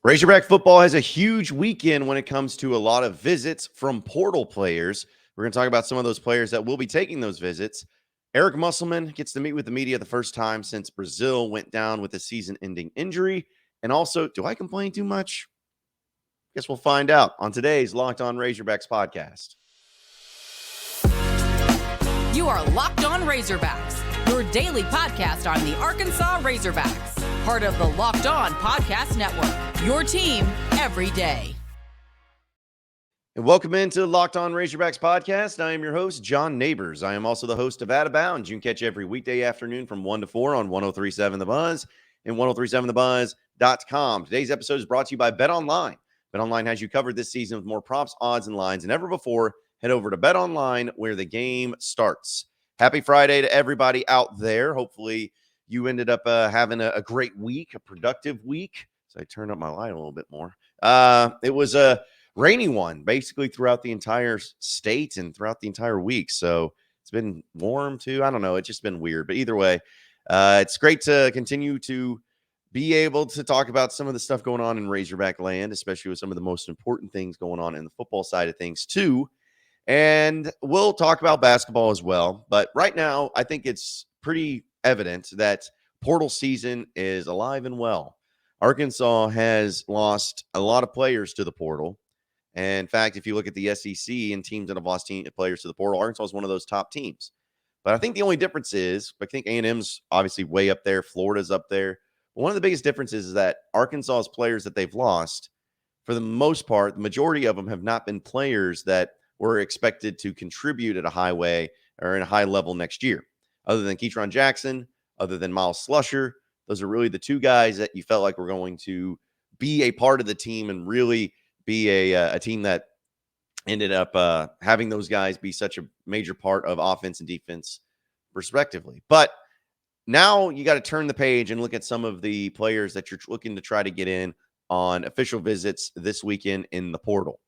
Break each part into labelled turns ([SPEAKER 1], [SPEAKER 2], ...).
[SPEAKER 1] Razorback football has a huge weekend when it comes to a lot of visits from portal players. We're going to talk about some of those players that will be taking those visits. Eric Musselman gets to meet with the media the first time since Brazil went down with a season-ending injury. And also, do I complain too much? Guess we'll find out on today's Locked On Razorbacks podcast.
[SPEAKER 2] You are Locked On Razorbacks, your daily podcast on the Arkansas Razorbacks, part of the Locked On Podcast Network, your team every day.
[SPEAKER 1] And welcome into Locked On Razorbacks podcast. I am your host, John Nabors. I am also the host of Out of Bounds. You can catch every weekday afternoon from 1 to 4 on 103.7 The Buzz and 103.7thebuzz.com. Today's episode is brought to you by BetOnline. BetOnline has you covered this season with more props, odds, and lines than ever before. Head over to BetOnline where the game starts. Happy Friday to everybody out there. Hopefully you ended up having a great week, a productive week. So I turned up my light a little bit more. It was a rainy one basically throughout the entire state and throughout the entire week. So it's been warm too. I don't know. It's just been weird. But either way, it's great to continue to be able to talk about some of the stuff going on in Razorback land, especially with some of the most important things going on in the football side of things too. And we'll talk about basketball as well. But right now, I think it's pretty evident that portal season is alive and well. Arkansas has lost a lot of players to the portal. And in fact, if you look at the SEC and teams that have lost players to the portal, Arkansas is one of those top teams. But I think the only difference is, I think A&M's obviously way up there. Florida's up there. But one of the biggest differences is that Arkansas's players that they've lost, for the most part, the majority of them have not been players that were expected to contribute at a high way or in a high level next year. Other than Trevon Jackson, other than Miles Slusher, those are really the two guys that you felt like were going to be a part of the team and really be a team that ended up having those guys be such a major part of offense and defense respectively. But now you got to turn the page and look at some of the players that you're looking to try to get in on official visits this weekend in the portal.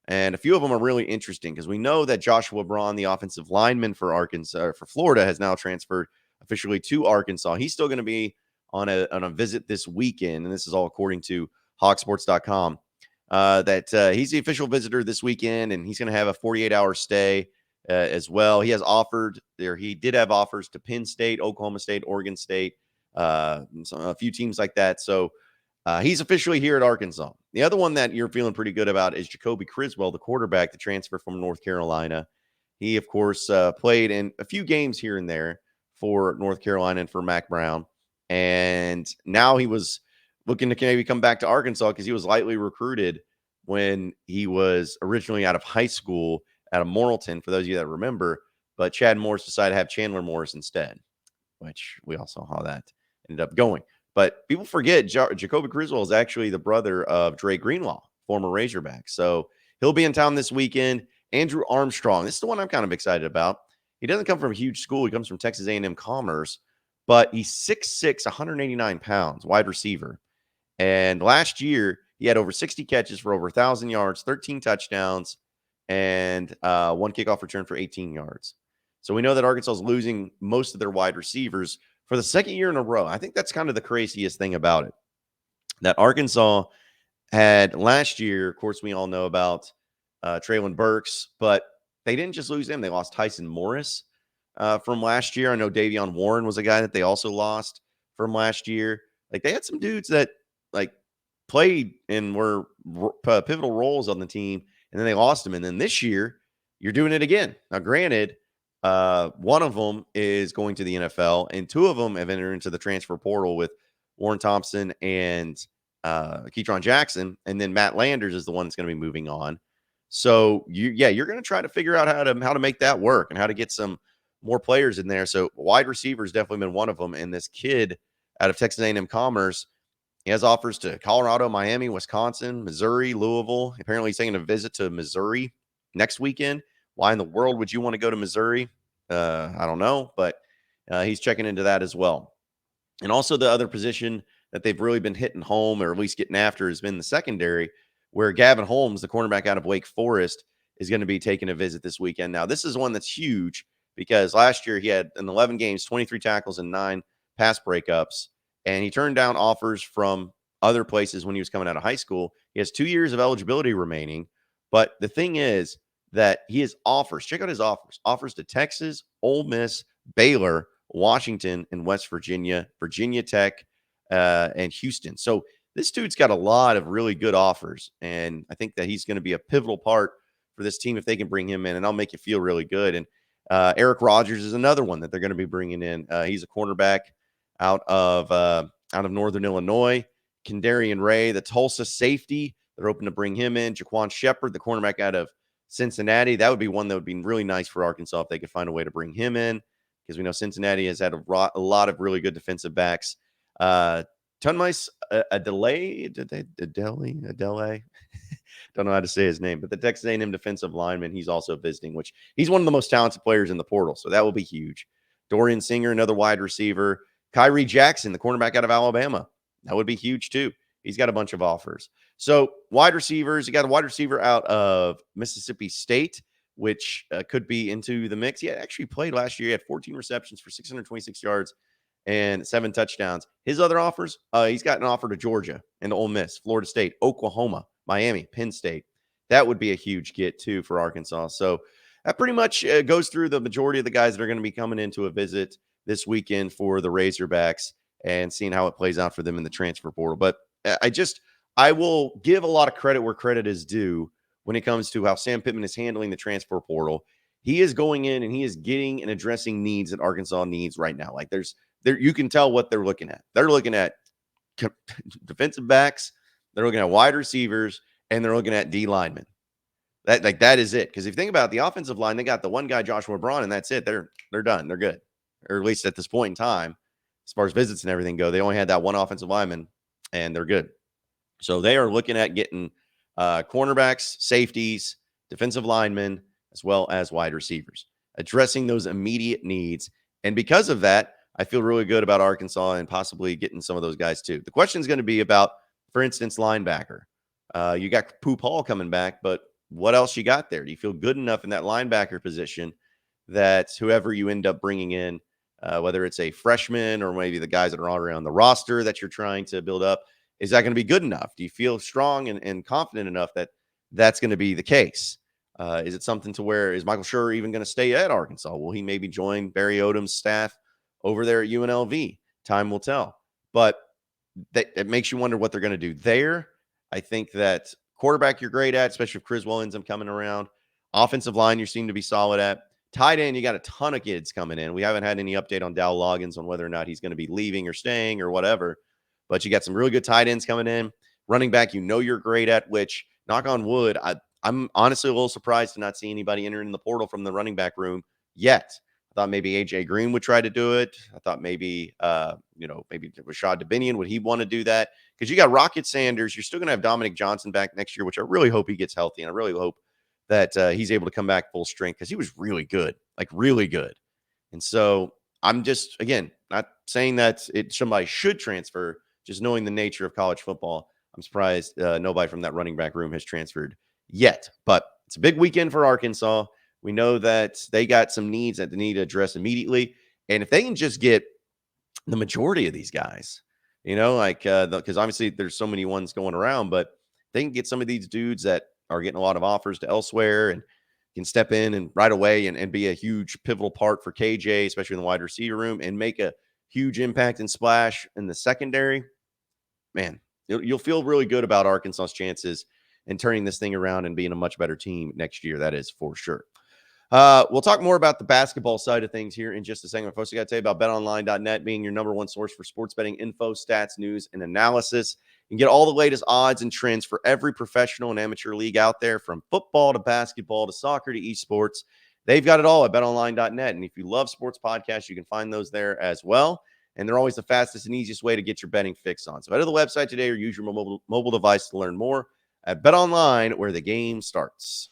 [SPEAKER 1] And a few of them are really interesting because we know that Joshua Braun, the offensive lineman for Arkansas, for Florida, has now transferred officially to Arkansas. He's still going to be on a visit this weekend, and this is all according to hogsports.com, that he's the official visitor this weekend, and he's going to have a 48-hour stay as well. He did have offers to Penn State, Oklahoma State, Oregon State, a few teams like that. So he's officially here at Arkansas. The other one that you're feeling pretty good about is Jacoby Criswell, the quarterback, the transfer from North Carolina. He, of course, played in a few games here and there for North Carolina and for Mac Brown. And now he was looking to maybe come back to Arkansas because he was lightly recruited when he was originally out of high school out of Morrilton, for those of you that remember. But Chad Morris decided to have Chandler Morris instead, which we all saw how that ended up going. But people forget Jacoby Criswell is actually the brother of Dre Greenlaw, former Razorback. So he'll be in town this weekend. Andrew Armstrong, this is the one I'm kind of excited about. He doesn't come from a huge school. He comes from Texas A&M Commerce, but he's 6'6", 189 pounds, wide receiver. And last year, he had over 60 catches for over 1,000 yards, 13 touchdowns, and one kickoff return for 18 yards. So we know that Arkansas is losing most of their wide receivers for the second year in a row. I think that's kind of the craziest thing about it, that Arkansas had last year. Of course, we all know about Traylon Burks, but they didn't just lose him. They lost Tyson Morris from last year. I know Davion Warren was a guy that they also lost from last year. Like, they had some dudes that played and were pivotal roles on the team, and then they lost him. And then this year, you're doing it again. Now, granted, one of them is going to the NFL, and two of them have entered into the transfer portal with Warren Thompson and Trevon Jackson, and then Matt Landers is the one that's going to be moving on. So you're going to try to figure out how to make that work and how to get some more players in there. So wide receiver has definitely been one of them. And this kid out of Texas A&M Commerce, he has offers to Colorado, Miami, Wisconsin, Missouri, Louisville. Apparently he's taking a visit to Missouri next weekend. Why in the world would you want to go to Missouri? I don't know, but he's checking into that as well. And also the other position that they've really been hitting home, or at least getting after, has been the secondary, where Gavin Holmes, the cornerback out of Wake Forest, is going to be taking a visit this weekend. Now, this is one that's huge because last year he had, in 11 games, 23 tackles and 9 pass breakups, and he turned down offers from other places when he was coming out of high school. He has 2 years of eligibility remaining. But the thing is that he has offers. Check out his offers. Offers to Texas, Ole Miss, Baylor, Washington, and West Virginia, Virginia Tech, and Houston. So this dude's got a lot of really good offers. And I think that he's going to be a pivotal part for this team if they can bring him in. And I'll make you feel really good. And Eric Rogers is another one that they're going to be bringing in. He's a cornerback out of Northern Illinois. Kendarian Ray, the Tulsa safety, they're hoping to bring him in. Jaquan Shepard, the cornerback out of Cincinnati. That would be one that would be really nice for Arkansas if they could find a way to bring him in, because we know Cincinnati has had a lot of really good defensive backs. Tunmais Adele. Don't know how to say his name, but the Texas A&M defensive lineman, he's also visiting, which he's one of the most talented players in the portal, so that will be huge. Dorian Singer, another wide receiver. Kyrie Jackson, the cornerback out of Alabama. That would be huge too. He's got a bunch of offers. So wide receivers, you got a wide receiver out of Mississippi State, which could be into the mix. He actually played last year. He had 14 receptions for 626 yards and 7 touchdowns. His other offers, he's got an offer to Georgia and Ole Miss, Florida State, Oklahoma, Miami, Penn State. That would be a huge get too for Arkansas. So that pretty much goes through the majority of the guys that are going to be coming into a visit this weekend for the Razorbacks and seeing how it plays out for them in the transfer portal. But I will give a lot of credit where credit is due when it comes to how Sam Pittman is handling the transfer portal. He is going in and he is getting and addressing needs that Arkansas needs right now. Like you can tell what they're looking at. They're looking at defensive backs, they're looking at wide receivers, and they're looking at D linemen. That is it. Because if you think about it, the offensive line, they got the one guy, Joshua Braun, and that's it. They're done. They're good. Or at least at this point in time, as far as visits and everything go, they only had that one offensive lineman, and they're good. So they are looking at getting cornerbacks, safeties, defensive linemen, as well as wide receivers, addressing those immediate needs. And because of that, I feel really good about Arkansas and possibly getting some of those guys too. The question is going to be about, for instance, linebacker. You got Pooh Paul coming back, but what else you got there? Do you feel good enough in that linebacker position that whoever you end up bringing in, whether it's a freshman or maybe the guys that are already on the roster that you're trying to build up, is that going to be good enough? Do you feel strong and confident enough that that's going to be the case? Is it something to where is Michael Schur even going to stay at Arkansas? Will he maybe join Barry Odom's staff over there at UNLV? Time will tell. But it makes you wonder what they're going to do there. I think that quarterback you're great at, especially if Criswell ends up coming around. Offensive line you seem to be solid at. Tight end, you got a ton of kids coming in. We haven't had any update on Dow Loggins on whether or not he's going to be leaving or staying or whatever. But you got some really good tight ends coming in. Running back, you're great at, which, knock on wood, I'm honestly a little surprised to not see anybody entering the portal from the running back room yet. I thought maybe A.J. Green would try to do it. I thought maybe Rashad Dubinion, would he want to do that? Because you got Rocket Sanders. You're still going to have Dominic Johnson back next year, which I really hope he gets healthy. And I really hope that he's able to come back full strength because he was really good, like really good. And so I'm just, again, not saying that somebody should transfer, just knowing the nature of college football. I'm surprised nobody from that running back room has transferred yet. But it's a big weekend for Arkansas. We know that they got some needs that they need to address immediately. And if they can just get the majority of these guys, because obviously there's so many ones going around, but they can get some of these dudes that are getting a lot of offers to elsewhere and can step in and right away and be a huge pivotal part for KJ, especially in the wide receiver room, and make a huge impact and splash in the secondary. Man, you'll feel really good about Arkansas's chances in turning this thing around and being a much better team next year. That is for sure. We'll talk more about the basketball side of things here in just a second. First, I got to tell you about BetOnline.net being your number one source for sports betting info, stats, news, and analysis. You can get all the latest odds and trends for every professional and amateur league out there, from football to basketball to soccer to esports. They've got it all at BetOnline.net. And if you love sports podcasts, you can find those there as well. And they're always the fastest and easiest way to get your betting fix on. So head to the website today or use your mobile device to learn more at BetOnline, where the game starts.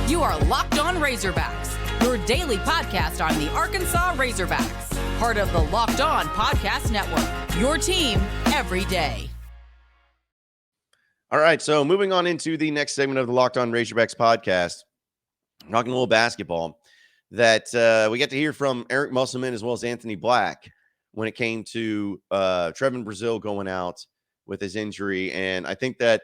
[SPEAKER 2] You are Locked On Razorbacks, your daily podcast on the Arkansas Razorbacks, part of the Locked On Podcast Network, your team every day.
[SPEAKER 1] All right, so moving on into the next segment of the Locked On Razorbacks podcast, talking a little basketball, that we get to hear from Eric Musselman as well as Anthony Black when it came to Trevin Brazil going out with his injury. And I think that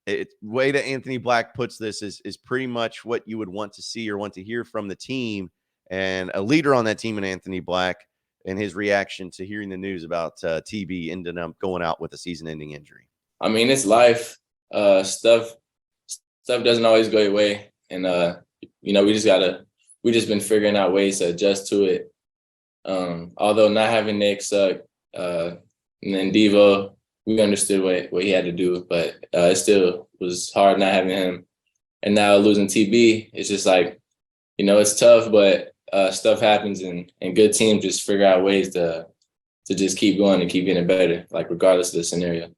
[SPEAKER 1] the way that Anthony Black puts this is pretty much what you would want to see or want to hear from the team, and a leader on that team in Anthony Black and his reaction to hearing the news about TB ending up going out with a season-ending injury.
[SPEAKER 3] I mean, it's life. Stuff doesn't always go your way, and we just been figuring out ways to adjust to it. Although not having Nick suck, and then Devo, we understood what he had to do, but it still was hard not having him. And now losing TB, it's just like, it's tough, but stuff happens, and good teams just figure out ways to just keep going and keep getting better, like regardless of the scenario.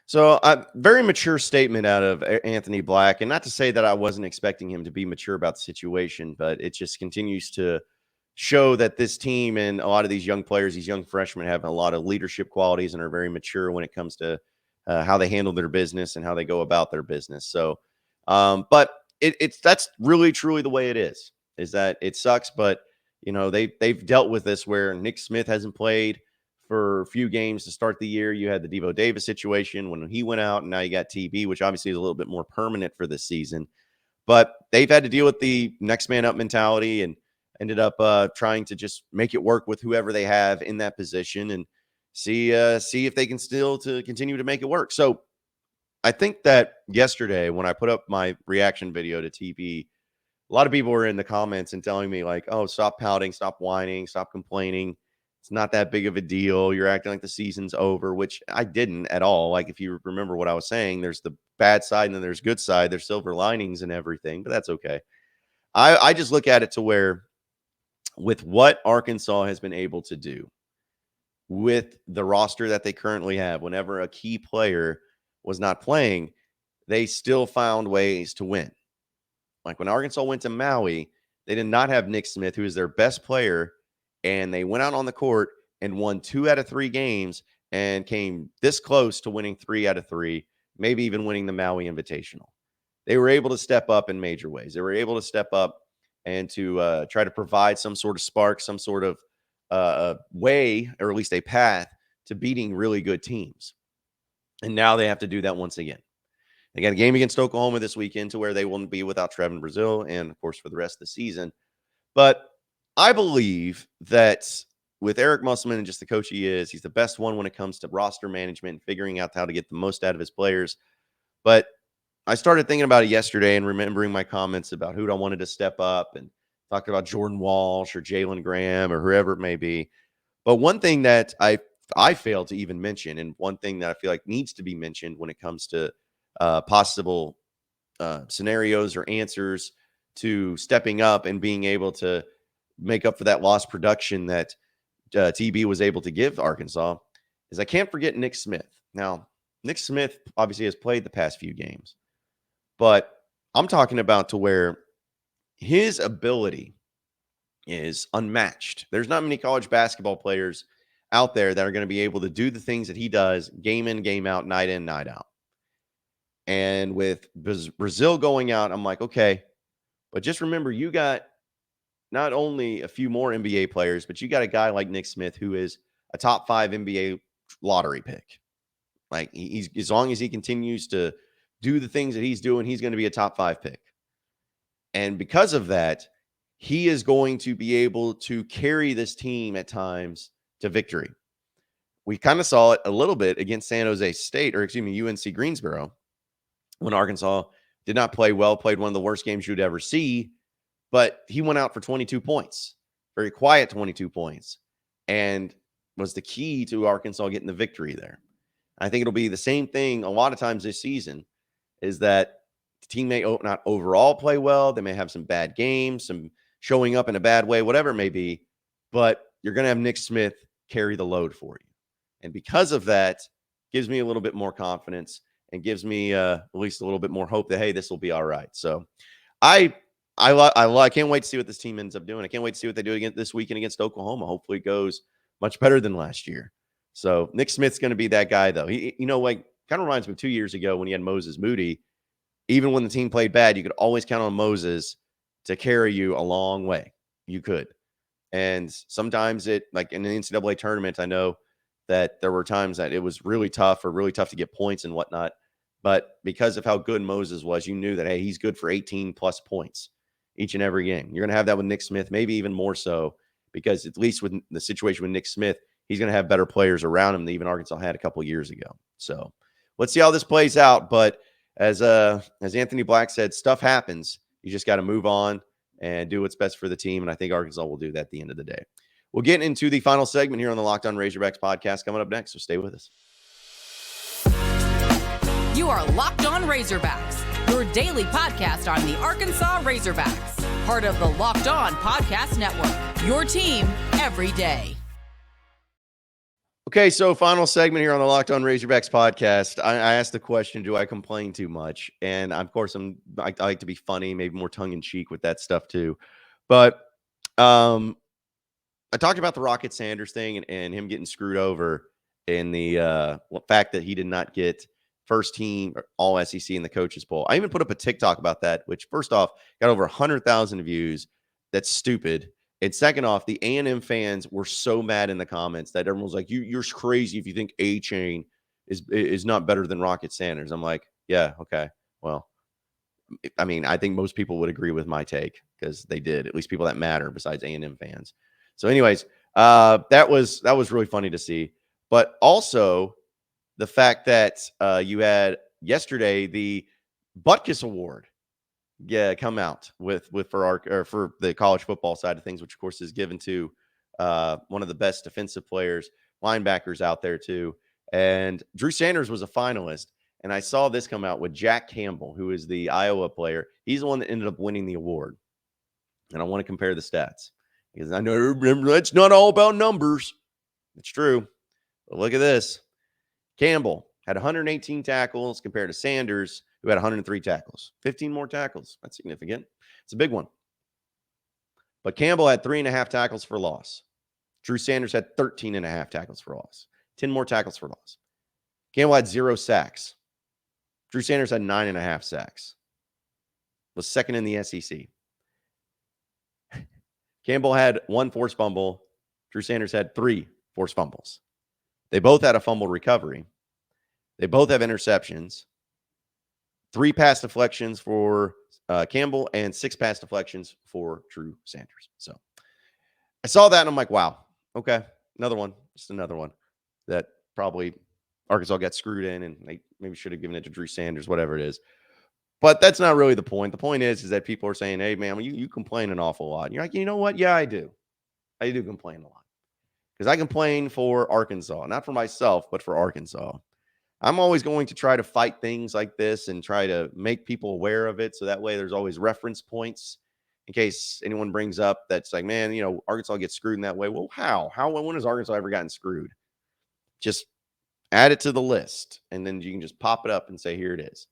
[SPEAKER 1] So a very mature statement out of Anthony Black, and not to say that I wasn't expecting him to be mature about the situation, but it just continues to show that this team and a lot of these young players, these young freshmen, have a lot of leadership qualities and are very mature when it comes to how they handle their business and how they go about their business. So, but that's really truly the way it is that it sucks, but they've dealt with this where Nick Smith hasn't played for a few games to start the year. You had the Devo Davis situation when he went out, and now you got TB, which obviously is a little bit more permanent for this season. But they've had to deal with the next man up mentality and ended up trying to just make it work with whoever they have in that position and see if they can still to continue to make it work. So I think that yesterday when I put up my reaction video to TB, a lot of people were in the comments and telling me like, oh, stop pouting, stop whining, stop complaining. It's not that big of a deal. You're acting like the season's over, which I didn't at all. Like, if you remember what I was saying, there's the bad side and then there's good side. There's silver linings and everything, but that's okay. I just look at it to where with what Arkansas has been able to do with the roster that they currently have, whenever a key player was not playing, they still found ways to win. Like when Arkansas went to Maui, they did not have Nick Smith, who is their best player, and they went out on the court and won 2 out of 3 games and came this close to winning 3 out of 3, maybe even winning the Maui Invitational. They were able to step up in major ways. They were able to step up and to try to provide some sort of spark, some sort of way, or at least a path to beating really good teams. And now they have to do that once again. They got a game against Oklahoma this weekend to where they won't be without Trevin Brazil and, of course, for the rest of the season. But I believe that with Eric Musselman and just the coach he is, he's the best one when it comes to roster management and figuring out how to get the most out of his players. But I started thinking about it yesterday and remembering my comments about who I wanted to step up and talked about Jordan Walsh or Jalen Graham or whoever it may be. But one thing that I failed to even mention, and one thing that I feel like needs to be mentioned when it comes to possible scenarios or answers to stepping up and being able to make up for that lost production that TB was able to give Arkansas, is I can't forget Nick Smith. Now, Nick Smith obviously has played the past few games, but I'm talking about to where his ability is unmatched. There's not many college basketball players out there that are going to be able to do the things that he does game in, game out, night in, night out. And with Brazil going out, I'm like, okay, but just remember, you got not only a few more NBA players, but you got a guy like Nick Smith who is a top 5 NBA lottery pick. Like, he's as long as he continues to do the things that he's doing, he's going to be a top 5 pick. And because of that, he is going to be able to carry this team at times to victory. We kind of saw it a little bit against San Jose State, or excuse me, UNC Greensboro, when Arkansas did not play well, played one of the worst games you'd ever see, but he went out for 22 points, very quiet 22 points, and was the key to Arkansas getting the victory there. I think it'll be the same thing a lot of times this season, is that the team may not overall play well. They may have some bad games, some showing up in a bad way, whatever it may be, but you're going to have Nick Smith carry the load for you. And because of that, gives me a little bit more confidence and gives me at least a little bit more hope that, hey, this will be all right. So I can't wait to see what this team ends up doing. I can't wait to see what they do again this weekend against Oklahoma. Hopefully it goes much better than last year. So Nick Smith's going to be that guy, though. He, like, kind of reminds me of 2 years ago when he had Moses Moody. Even when the team played bad, you could always count on Moses to carry you a long way. You could. And sometimes it, like in the NCAA tournament, I know that there were times that it was really tough to get points and whatnot. But because of how good Moses was, you knew that, hey, he's good for 18 plus points each and every game. You're going to have that with Nick Smith, maybe even more so, because at least with the situation with Nick Smith, he's going to have better players around him than even Arkansas had a couple of years ago. So let's see how this plays out. But as Anthony Black said, stuff happens. You just got to move on and do what's best for the team. And I think Arkansas will do that at the end of the day. We'll get into the final segment here on the Locked On Razorbacks podcast coming up next, so stay with us.
[SPEAKER 2] You are Locked On Razorbacks, your daily podcast on the Arkansas Razorbacks, part of the Locked On Podcast Network, your team every day.
[SPEAKER 1] Okay, so final segment here on the Locked On Razorbacks podcast. I asked the question, do I complain too much? And of course, I like to be funny, maybe more tongue-in-cheek with that stuff too. But I talked about the Rocket Sanders thing and him getting screwed over in the fact that he did not get first team all SEC in the coaches poll. I even put up a TikTok about that, which first off got over 100,000 views. That's stupid. And second off, the A&M fans were so mad in the comments that everyone was like, you're crazy if you think A-Chain is not better than Rocket Sanders. I'm like, yeah, okay. Well, I mean, I think most people would agree with my take because they did, at least people that matter besides A&M fans. So anyways, that was really funny to see. But also the fact that you had yesterday the Butkus Award come out for the college football side of things, which of course is given to one of the best defensive players, linebackers out there too. And Drew Sanders was a finalist. And I saw this come out with Jack Campbell, who is the Iowa player. He's the one that ended up winning the award. And I want to compare the stats because I know it's not all about numbers. It's true. But look at this. Campbell had 118 tackles compared to Sanders, who had 103 tackles. 15 more tackles. That's significant. It's a big one. But Campbell had 3.5 tackles for loss. Drew Sanders had 13.5 tackles for loss. 10 more tackles for loss. Campbell had 0 sacks. Drew Sanders had 9.5 sacks. Was second in the SEC. Campbell had 1 forced fumble. Drew Sanders had 3 forced fumbles. They both had a fumble recovery. They both have interceptions. 3 pass deflections for Campbell and 6 pass deflections for Drew Sanders. So I saw that and I'm like, wow, okay, another one, just another one that probably Arkansas got screwed in and they maybe should have given it to Drew Sanders, whatever it is. But that's not really the point. The point is that people are saying, hey, man, you complain an awful lot. And you're like, you know what? Yeah, I do. I do complain a lot. Because I complain for Arkansas, not for myself, but for Arkansas. I'm always going to try to fight things like this and try to make people aware of it. So that way there's always reference points in case anyone brings up that's like, man, Arkansas gets screwed in that way. Well, how? When has Arkansas ever gotten screwed? Just add it to the list. And then you can just pop it up and say, here it is.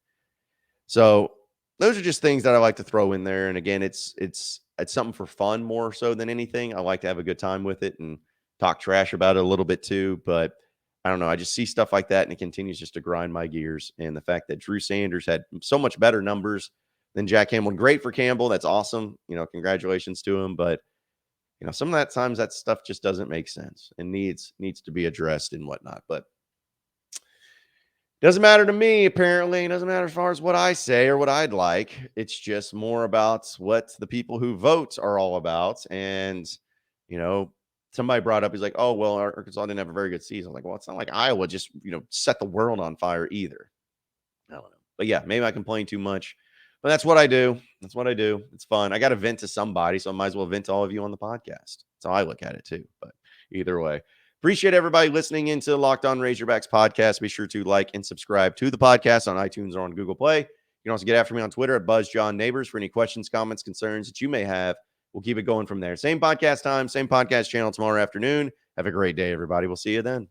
[SPEAKER 1] So those are just things that I like to throw in there. And again, it's something for fun more so than anything. I like to have a good time with it and talk trash about it a little bit too. But I don't know. I just see stuff like that and it continues just to grind my gears. And the fact that Drew Sanders had so much better numbers than Jack Campbell. Great for Campbell. That's awesome. Congratulations to him. But, some of that times that stuff just doesn't make sense and needs to be addressed and whatnot. But doesn't matter to me, apparently. It doesn't matter as far as what I say or what I'd like. It's just more about what the people who vote are all about. And, somebody brought up, he's like, oh, well, Arkansas didn't have a very good season. I'm like, well, it's not like Iowa just, set the world on fire either. I don't know. But yeah, maybe I complain too much. But that's what I do. That's what I do. It's fun. I got to vent to somebody, so I might as well vent to all of you on the podcast. That's how I look at it too. But either way. Appreciate everybody listening into the Locked On Razorbacks podcast. Be sure to like and subscribe to the podcast on iTunes or on Google Play. You can also get after me on Twitter at BuzzJohnNabors for any questions, comments, concerns that you may have. We'll keep it going from there. Same podcast time, same podcast channel tomorrow afternoon. Have a great day, everybody. We'll see you then.